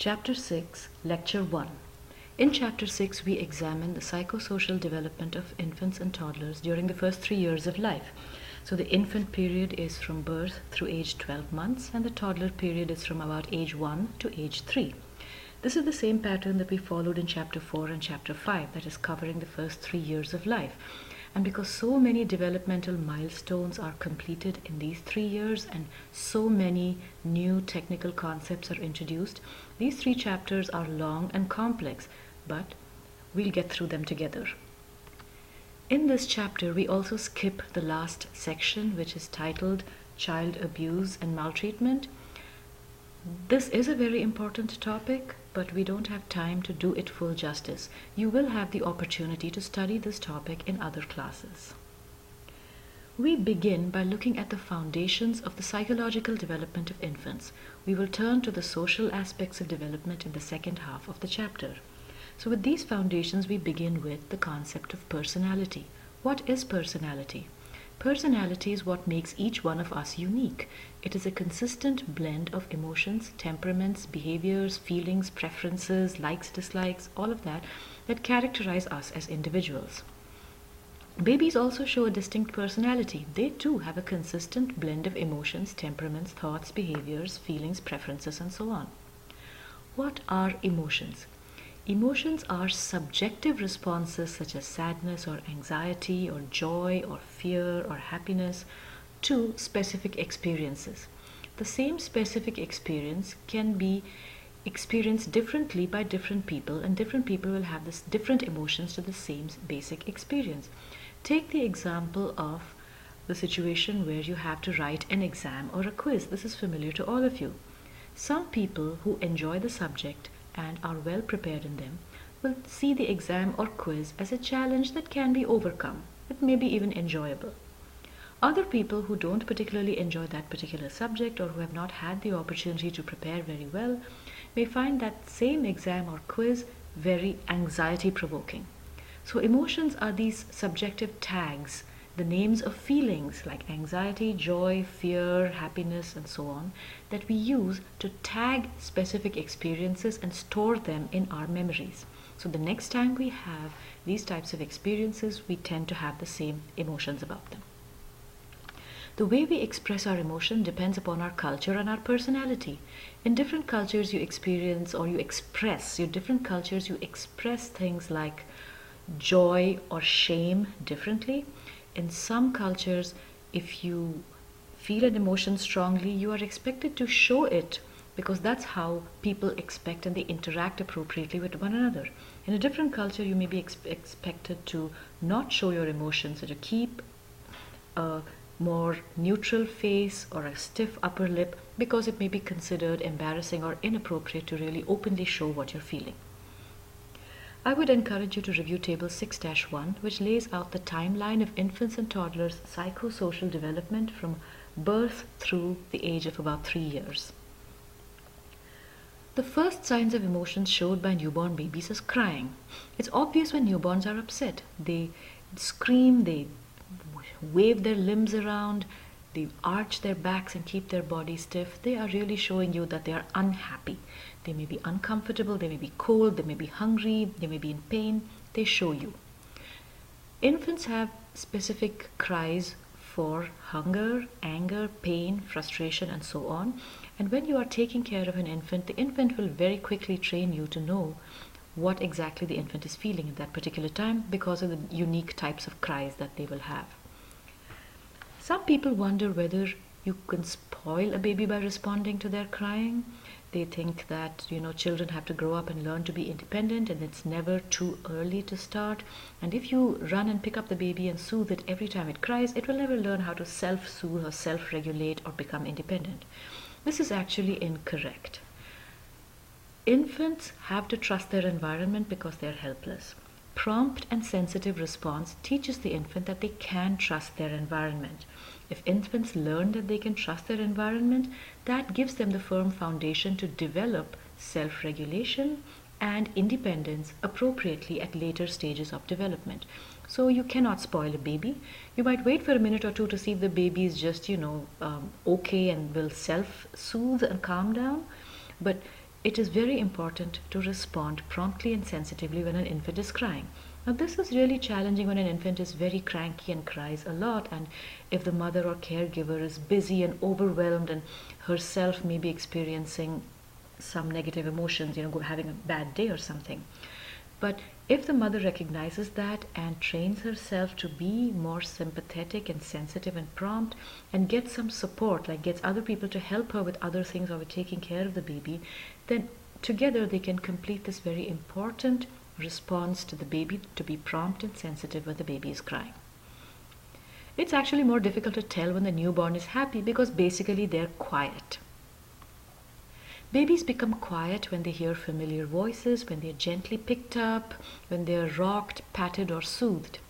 Chapter 6, Lecture 1. In Chapter 6, we examine the psychosocial development of infants and toddlers during the first 3 years of life. So the infant period is from birth through age 12 months, and the toddler period is from about age 1 to age 3. This is the same pattern that we followed in Chapter 4 and Chapter 5, that is covering the first 3 years of life. And because so many developmental milestones are completed in these 3 years and so many new technical concepts are introduced, these 3 chapters are long and complex, but we'll get through them together. In this chapter, we also skip the last section, which is titled Child Abuse and Maltreatment. This is a very important topic, but we don't have time to do it full justice. You will have the opportunity to study this topic in other classes. We begin by looking at the foundations of the psychological development of infants. We will turn to the social aspects of development in the second half of the chapter. So with these foundations, we begin with the concept of personality. What is personality? Personality is what makes each one of us unique. It is a consistent blend of emotions, temperaments, behaviors, feelings, preferences, likes, dislikes, all of that characterize us as individuals. Babies also show a distinct personality. They too have a consistent blend of emotions, temperaments, thoughts, behaviors, feelings, preferences, and so on. What are emotions? Emotions are subjective responses such as sadness or anxiety or joy or fear or happiness to specific experiences. The same specific experience can be experienced differently by different people, and different people will have this different emotions to the same basic experience. Take the example of the situation where you have to write an exam or a quiz. This is familiar to all of you. Some people who enjoy the subject and are well prepared in them will see the exam or quiz as a challenge that can be overcome. It may be even enjoyable. Other people who don't particularly enjoy that particular subject or who have not had the opportunity to prepare very well may find that same exam or quiz very anxiety provoking. So emotions are these subjective tags, the names of feelings like anxiety, joy, fear, happiness, and so on, that we use to tag specific experiences and store them in our memories. So the next time we have these types of experiences, we tend to have the same emotions about them. The way we express our emotion depends upon our culture and our personality. In different cultures you experience or you express, your different cultures you express things like joy or shame differently. In some cultures, if you feel an emotion strongly, you are expected to show it because that's how people expect and they interact appropriately with one another. In a different culture, you may be expected to not show your emotions, so to keep a more neutral face or a stiff upper lip because it may be considered embarrassing or inappropriate to really openly show what you're feeling. I would encourage you to review Table 6-1, which lays out the timeline of infants and toddlers' psychosocial development from birth through the age of about 3 years. The first signs of emotions showed by newborn babies is crying. It's obvious when newborns are upset. They scream, they wave their limbs around, they arch their backs and keep their body stiff. They are really showing you that they are unhappy. They may be uncomfortable, they may be cold, they may be hungry, they may be in pain. They show you. Infants have specific cries for hunger, anger, pain, frustration, and so on. And when you are taking care of an infant, the infant will very quickly train you to know what exactly the infant is feeling at that particular time because of the unique types of cries that they will have. Some people wonder whether you can spoil a baby by responding to their crying. They think that, children have to grow up and learn to be independent and it's never too early to start. And if you run and pick up the baby and soothe it every time it cries, it will never learn how to self-soothe or self-regulate or become independent. This is actually incorrect. Infants have to trust their environment because they are helpless. Prompt and sensitive response teaches the infant that they can trust their environment. If infants learn that they can trust their environment, that gives them the firm foundation to develop self-regulation and independence appropriately at later stages of development. So you cannot spoil a baby. You might wait for a minute or two to see if the baby is just, okay and will self-soothe and calm down. But it is very important to respond promptly and sensitively when an infant is crying. Now, this is really challenging when an infant is very cranky and cries a lot, and if the mother or caregiver is busy and overwhelmed and herself may be experiencing some negative emotions, having a bad day or something. But if the mother recognizes that and trains herself to be more sympathetic and sensitive and prompt and gets some support, like gets other people to help her with other things or with taking care of the baby, then together they can complete this very important response to the baby to be prompt and sensitive when the baby is crying. It's actually more difficult to tell when the newborn is happy because basically they're quiet. Babies become quiet when they hear familiar voices, when they're gently picked up, when they're rocked, patted, or soothed.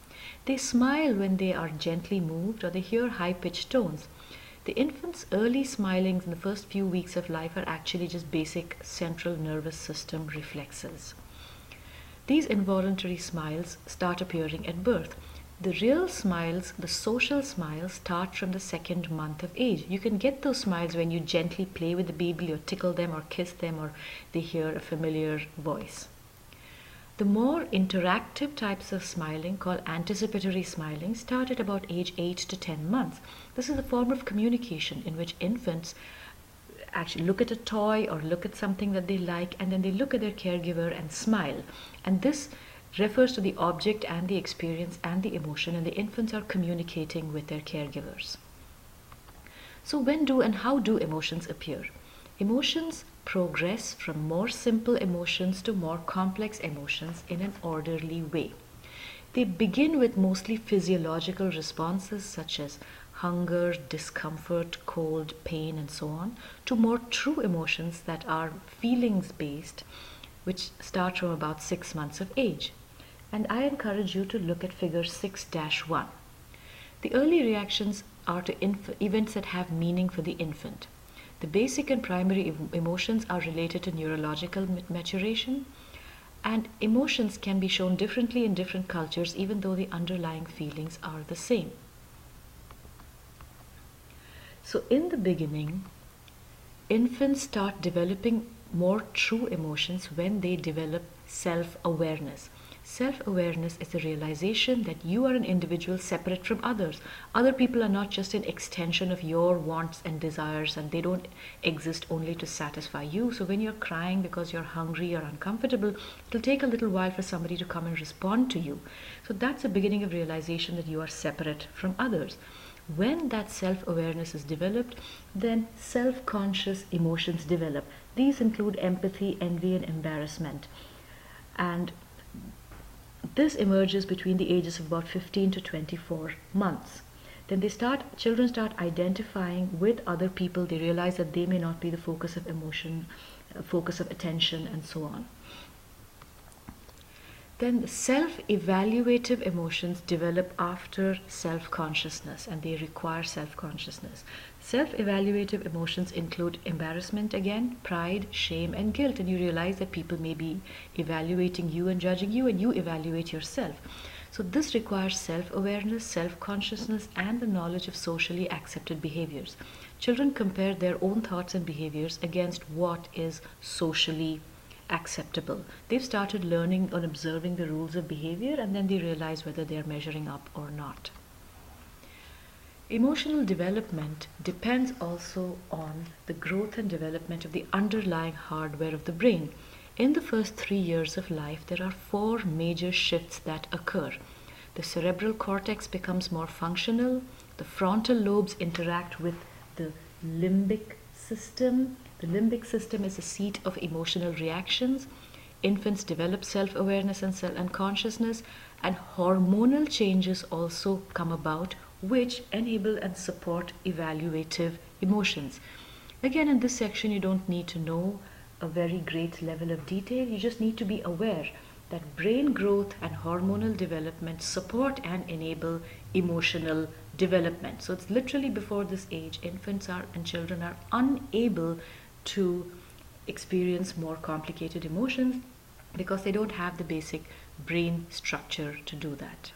They smile when they are gently moved or they hear high-pitched tones. The infant's early smilings in the first few weeks of life are actually just basic central nervous system reflexes. These involuntary smiles start appearing at birth. The real smiles, the social smiles, start from the second month of age. You can get those smiles when you gently play with the baby or tickle them or kiss them or they hear a familiar voice. The more interactive types of smiling, called anticipatory smiling, start at about age 8 to 10 months. This is a form of communication in which infants actually look at a toy or look at something that they like, and then they look at their caregiver and smile. And this refers to the object and the experience and the emotion, and the infants are communicating with their caregivers. So when do and how do emotions appear? Emotions progress from more simple emotions to more complex emotions in an orderly way. They begin with mostly physiological responses such as hunger, discomfort, cold, pain, and so on, to more true emotions that are feelings based, which start from about 6 months of age. And I encourage you to look at figure 6-1. The early reactions are to events that have meaning for the infant. The basic and primary emotions are related to neurological maturation, and emotions can be shown differently in different cultures even though the underlying feelings are the same. So in the beginning, infants start developing more true emotions when they develop self-awareness. Self-awareness is the realization that you are an individual separate from others. Other people are not just an extension of your wants and desires, and they don't exist only to satisfy you. So when you're crying because you're hungry or uncomfortable, it'll take a little while for somebody to come and respond to you. So that's the beginning of realization that you are separate from others. When that self-awareness is developed, then self-conscious emotions develop. These include empathy, envy, and embarrassment. And this emerges between the ages of about 15 to 24 months. Then children start identifying with other people. They realize that they may not be the focus of emotion, focus of attention, and so on. Then self-evaluative emotions develop after self-consciousness, and they require self-consciousness. Self-evaluative emotions include embarrassment again, pride, shame, and guilt, and you realize that people may be evaluating you and judging you, and you evaluate yourself. So this requires self-awareness, self-consciousness, and the knowledge of socially accepted behaviors. Children compare their own thoughts and behaviors against what is socially acceptable. They've started learning and observing the rules of behavior, and then they realize whether they are measuring up or not. Emotional development depends also on the growth and development of the underlying hardware of the brain. In the first 3 years of life, there are 4 major shifts that occur. The cerebral cortex becomes more functional, the frontal lobes interact with the limbic system. The limbic system is the seat of emotional reactions. Infants develop self-awareness and consciousness, and hormonal changes also come about which enable and support evaluative emotions. Again, in this section, you don't need to know a very great level of detail. You just need to be aware that brain growth and hormonal development support and enable emotional development. So it's literally before this age, infants and children are unable to experience more complicated emotions because they don't have the basic brain structure to do that.